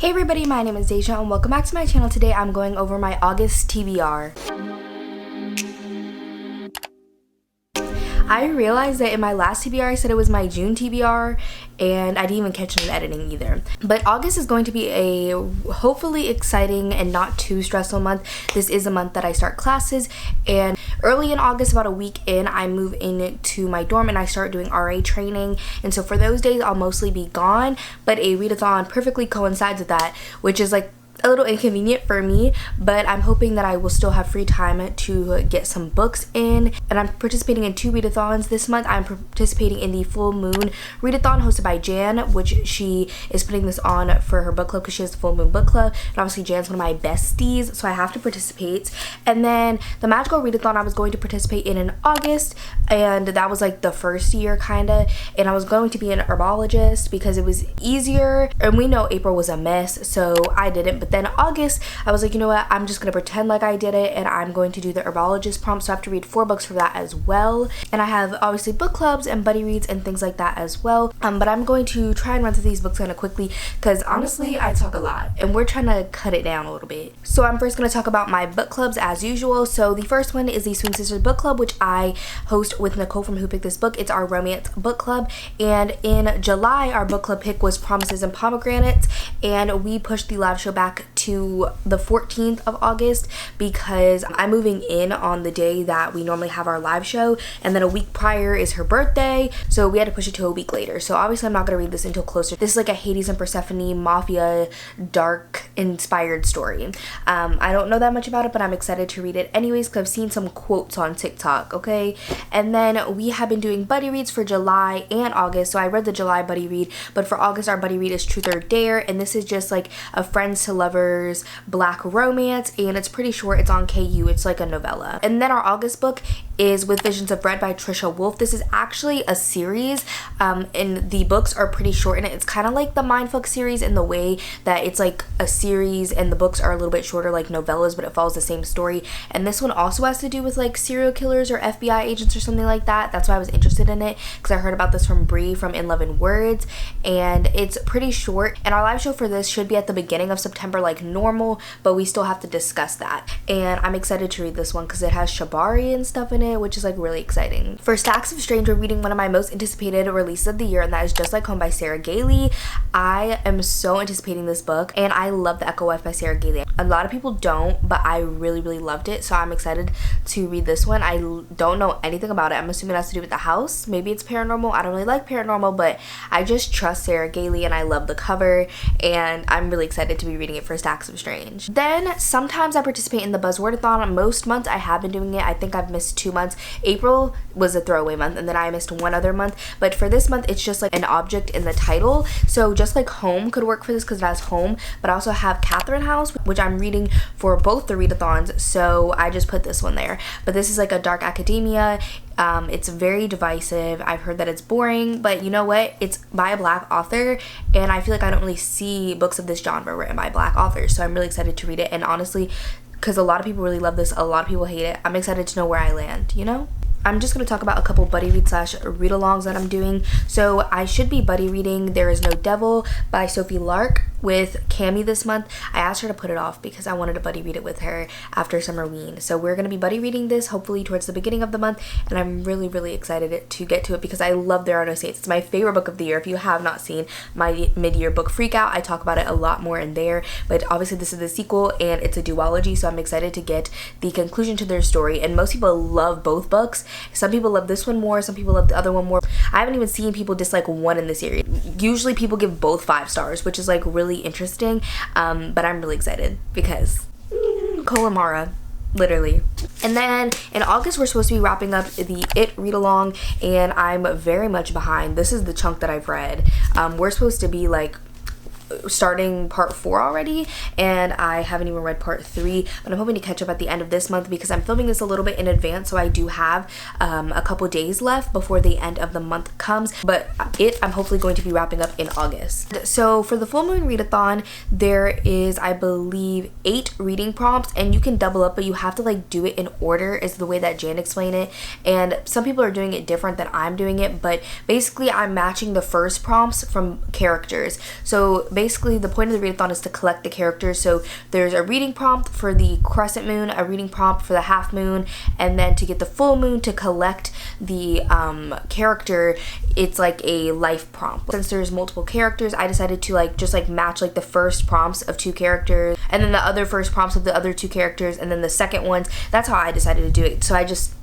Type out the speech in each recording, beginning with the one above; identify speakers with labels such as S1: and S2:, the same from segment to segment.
S1: Hey everybody, my name is Deja and welcome back to my channel. Today I'm going over my August TBR. I realized that in my last TBR I said it was my June TBR and I didn't even catch it in editing either. But August is going to be a hopefully exciting and not too stressful month. This is a month that I start classes, and early in August, about a week in, I move into my dorm and I start doing RA training. And so for those days I'll mostly be gone, but a readathon perfectly coincides with that, which is like a little inconvenient for me, but I'm hoping that I will still have free time to get some books in. And I'm participating in 2 readathons this month. I'm participating in the full moon readathon hosted by Jan, which she is putting this on for her book club because she has the full moon book club, and obviously Jan's one of my besties, so I have to participate. And then the magical readathon I was going to participate in August, and that was like the first year kinda, and I was going to be an herbologist because it was easier, and we know April was a mess, so I didn't. But then August, I was like, you know what, I'm just gonna pretend like I did it and I'm going to do the herbologist prompt, so I have to read 4 books for that as well. And I have obviously book clubs and buddy reads and things like that as well. But I'm going to try and run through these books kind of quickly because honestly I talk a lot and we're trying to cut it down a little bit. So I'm first going to talk about my book clubs as usual. So the first one is the Swing Sisters book club, which I host with Nicole from Who Picked This Book. It's our romance book club, and in July our book club pick was Promises and Pomegranates, and we pushed the live show back to the 14th of August because I'm moving in on the day that we normally have our live show, and then a week prior is her birthday, so we had to push it to a week later. So obviously I'm not going to read this until closer. This is like a Hades and Persephone mafia dark inspired story. I don't know that much about it, but I'm excited to read it anyways because I've seen some quotes on TikTok, okay? And then we have been doing buddy reads for July and August, so I read the July buddy read, but for August our buddy read is Truth or Dare, and this is just like a friends to lovers black romance, and it's pretty short. It's on KU. It's like a novella. And then our August book is With Visions of Bread by Trisha Wolfe. This is actually a series, and the books are pretty short, and it's kind of like the Mindfuck series in the way that it's like a series and the books are a little bit shorter like novellas, but it follows the same story. And this one also has to do with like serial killers or FBI agents or something like that. That's why I was interested in it, because I heard about this from Bree from In Love and Words, and it's pretty short. And our live show for this should be at the beginning of September like normal, but we still have to discuss that. And I'm excited to read this one because it has Shibari and stuff in it, which is like really exciting. For Stacks of Strange, we're reading one of my most anticipated releases of the year, and that is Just Like Home by Sarah Gailey. I am so anticipating this book, and I love The Echo Wife by Sarah Gailey. A lot of people don't, but I really loved it, so I'm excited to read this one. I don't know anything about it. I'm assuming it has to do with the house. Maybe it's paranormal. I don't really like paranormal, but I just trust Sarah Gailey and I love the cover, and I'm really excited to be reading it for Stacks of Strange. Then sometimes I participate in the buzzwordathon. Most months I have been doing it. I think I've missed 2 months. April was a throwaway month, and then I missed 1 other month, but for this month it's just like an object in the title. So Just Like Home could work for this because it has home, but I also have Catherine House, which I'm reading for both the readathons, so I just put this one there. But this is like a dark academia. It's very divisive. I've heard that it's boring, but you know what? It's by a black author, and I feel like I don't really see books of this genre written by black authors, so I'm really excited to read it. And honestly, because a lot of people really love this, a lot of people hate it, I'm excited to know where I land, you know? I'm just going to talk about a couple buddy read slash read-alongs that I'm doing. So I should be buddy reading There Is No Devil by Sophie Lark with Cami this month. I asked her to put it off because I wanted to buddy read it with her after Summerween. So we're going to be buddy reading this hopefully towards the beginning of the month, and I'm really excited to get to it because I love There Are No Saints. It's my favorite book of the year. If you have not seen my mid-year book Freakout, I talk about it a lot more in there, but obviously this is the sequel and it's a duology, so I'm excited to get the conclusion to their story. And most people love both books. Some people love this one more, some people love the other one more. I haven't even seen people dislike one in the series. Usually people give both 5 stars, which is like really interesting, but I'm really excited because Cole and Mara, literally. And then in August we're supposed to be wrapping up the It read along, and I'm very much behind. This is the chunk that I've read. We're supposed to be like starting part 4 already, and I haven't even read part 3, but I'm hoping to catch up at the end of this month because I'm filming this a little bit in advance, so I do have a couple days left before the end of the month comes. But I'm hopefully going to be wrapping up in August. So for the full moon readathon, there is, I believe, 8 reading prompts, and you can double up, but you have to like do it in order is the way that Jan explained it, and some people are doing it different than I'm doing it, but basically I'm matching the first prompts from characters. So basically basically the point of the readathon is to collect the characters. So there's a reading prompt for the crescent moon, a reading prompt for the half moon, and then to get the full moon to collect the character, it's like a life prompt. Since there's multiple characters, I decided to just match the first prompts of 2 characters and then the other first prompts of the other 2 characters and then the second ones. That's how I decided to do it. So I just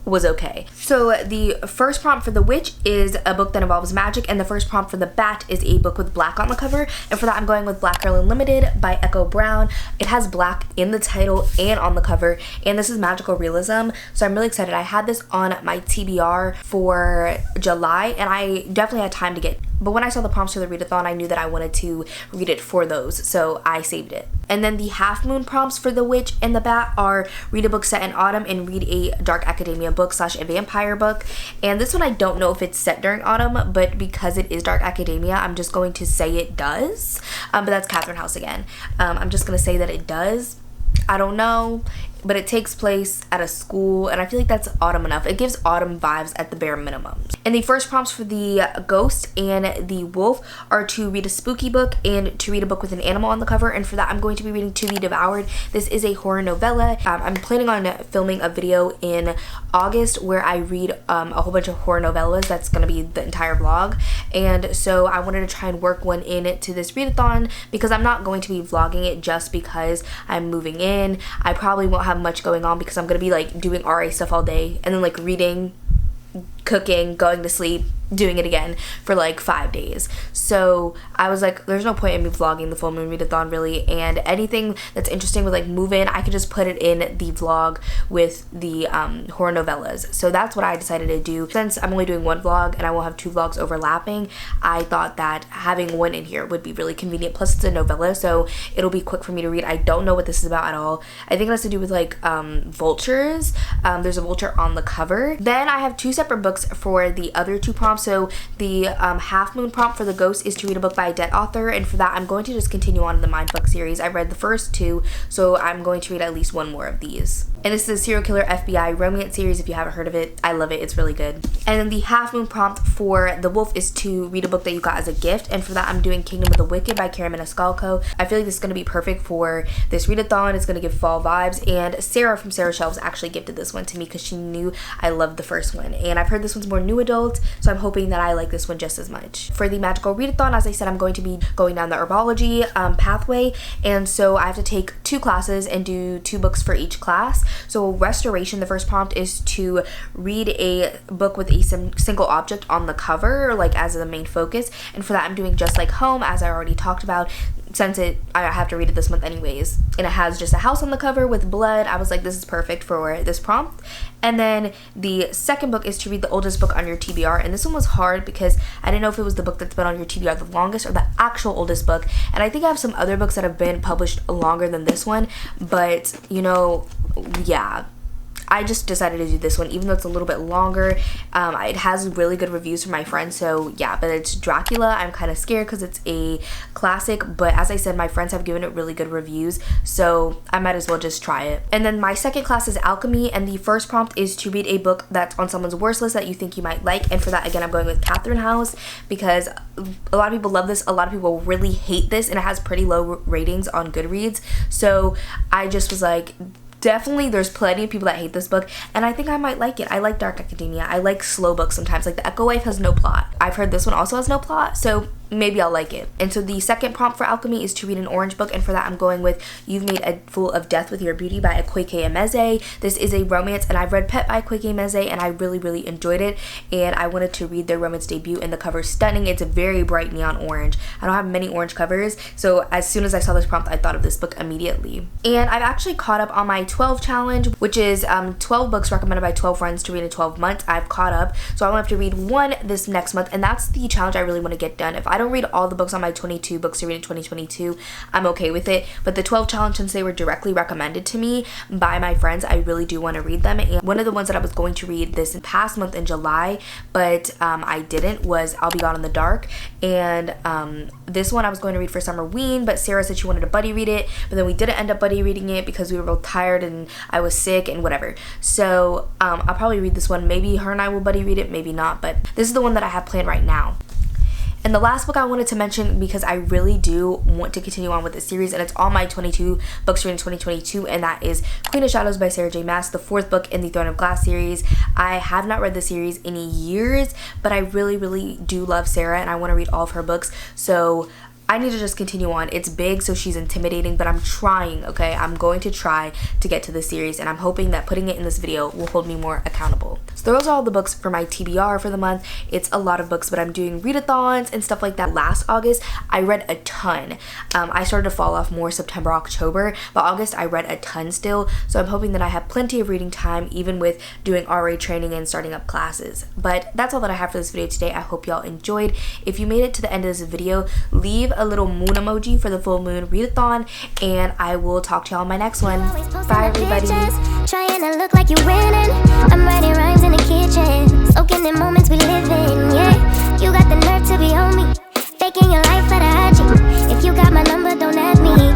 S1: was okay. So the first prompt for the witch is a book that involves magic, and the first prompt for the bat is a book with black on the cover, and for that I'm going with Black Girl Unlimited by Echo Brown. It has black in the title and on the cover, and this is magical realism, so I'm really excited. I had this on my TBR for July, and I definitely had time to get, but when I saw the prompts for the readathon, I knew that I wanted to read it for those, so I saved it. And then the half moon prompts for the witch and the bat are read a book set in autumn and read a dark academia book / a vampire book. And this one I don't know if it's set during autumn, but because it is dark academia, I'm just going to say it does. But that's Catherine House again. I'm just going to say that it does. I don't know, but it takes place at a school, and I feel like that's autumn enough. It gives autumn vibes at the bare minimum. And the first prompts for the ghost and the wolf are to read a spooky book and to read a book with an animal on the cover, and for that I'm going to be reading To Be Devoured. This is a horror novella. I'm planning on filming a video in August where I read a whole bunch of horror novellas. That's going to be the entire vlog, and so I wanted to try and work one in to this readathon because I'm not going to be vlogging it just because I'm moving in. I probably won't have much going on because I'm gonna be doing RA stuff all day and then reading, cooking, going to sleep, doing it again for 5 days. So I was like, there's no point in me vlogging the full moon readathon really, and anything that's interesting with move in, I could just put it in the vlog with the horror novellas. So that's what I decided to do. Since I'm only doing one vlog and I won't have 2 vlogs overlapping, I thought that having one in here would be really convenient. Plus it's a novella, so it'll be quick for me to read. I don't know what this is about at all. I think it has to do with vultures. There's a vulture on the cover. Then I have 2 separate books for the other 2 prompts. So the half moon prompt for the ghost is to read a book by a dead author, and for that I'm going to just continue on in the mindfuck series. I've read the first 2, so I'm going to read at least 1 more of these. And this is a serial killer FBI romance series. If you haven't heard of it, I love it. It's really good. And then the half moon prompt for the wolf is to read a book that you got as a gift, and for that I'm doing Kingdom of the Wicked by Kerri Maniscalco. I feel like this is going to be perfect for this readathon. It's going to give fall vibes, and Sarah from Sarah Shelves actually gifted this one to me because she knew I loved the first one, and I've heard this one's more new adult, so I'm hoping that I like this one just as much. For the magical readathon, as I said, I'm going to be going down the herbology pathway, and so I have to take 2 classes and do 2 books for each class. So restoration, the first prompt is to read a book with a single object on the cover, as the main focus, and for that I'm doing Just Like Home, as I already talked about. Since I have to read it this month anyways, and it has just a house on the cover with blood, I was like, this is perfect for this prompt. And then the second book is to read the oldest book on your TBR, and this one was hard because I didn't know if it was the book that's been on your TBR the longest or the actual oldest book. And I think I have some other books that have been published longer than this one, but yeah, I just decided to do this one even though it's a little bit longer. It has really good reviews from my friends, so yeah, but it's Dracula. I'm kind of scared because it's a classic, but as I said, my friends have given it really good reviews, so I might as well just try it. And then my second class is alchemy, and the first prompt is to read a book that's on someone's worst list that you think you might like, and for that again I'm going with Catherine House because a lot of people love this, a lot of people really hate this, and it has pretty low ratings on Goodreads, so I just was like, definitely there's plenty of people that hate this book, and I think I might like it. I like dark academia. I like slow books sometimes. The Echo Wife has no plot. I've heard this one also has no plot, so maybe I'll like it. And so the second prompt for alchemy is to read an orange book, and for that I'm going with You've Made a Fool of Death with Your Beauty by Akwaeke Emeze. This is a romance, and I've read Pet by Akwaeke Emeze, and I really enjoyed it, and I wanted to read their romance debut, and the cover's stunning. It's a very bright neon orange. I don't have many orange covers, so as soon as I saw this prompt I thought of this book immediately. And I've actually caught up on my 12 challenge, which is 12 books recommended by 12 friends to read in 12 months. I've caught up, so I only have to read 1 this next month, and that's the challenge I really want to get done. If I don't read all the books on my 22 books to read in 2022, I'm okay with it, but the 12 challenge, since they were directly recommended to me by my friends, I really do want to read them. And one of the ones that I was going to read this past month in July, but I didn't, was I'll Be Gone in the Dark, and this one I was going to read for Summerween, but Sarah said she wanted to buddy read it, but then we didn't end up buddy reading it because we were both tired and I was sick and whatever. So I'll probably read this one. Maybe her and I will buddy read it, maybe not, but this is the one that I have planned right now. And the last book I wanted to mention, because I really do want to continue on with this series, and it's on my 22 books read in 2022, and that is Queen of Shadows by Sarah J. Maas, the 4th book in the Throne of Glass series. I have not read the series in years, but I really do love Sarah, and I want to read all of her books, so I need to just continue on. It's big, so she's intimidating, but I'm trying, okay? I'm going to try to get to the series, and I'm hoping that putting it in this video will hold me more accountable. So those are all the books for my TBR for the month. It's a lot of books, but I'm doing readathons and stuff like that. Last August, I read a ton. I started to fall off more September, October, but August I read a ton still, so I'm hoping that I have plenty of reading time, even with doing RA training and starting up classes. But that's all that I have for this video today. I hope y'all enjoyed. If you made it to the end of this video, leave a little moon emoji for the full moon readathon, and I will talk to y'all in my next one. Bye everybody.
S2: Trying to look like you're winning. I'm writing rhymes in the kitchen, soaking in moments we live in. Yeah, you got the nerve to be on me, faking your life at a IG. If you got my number, don't add me.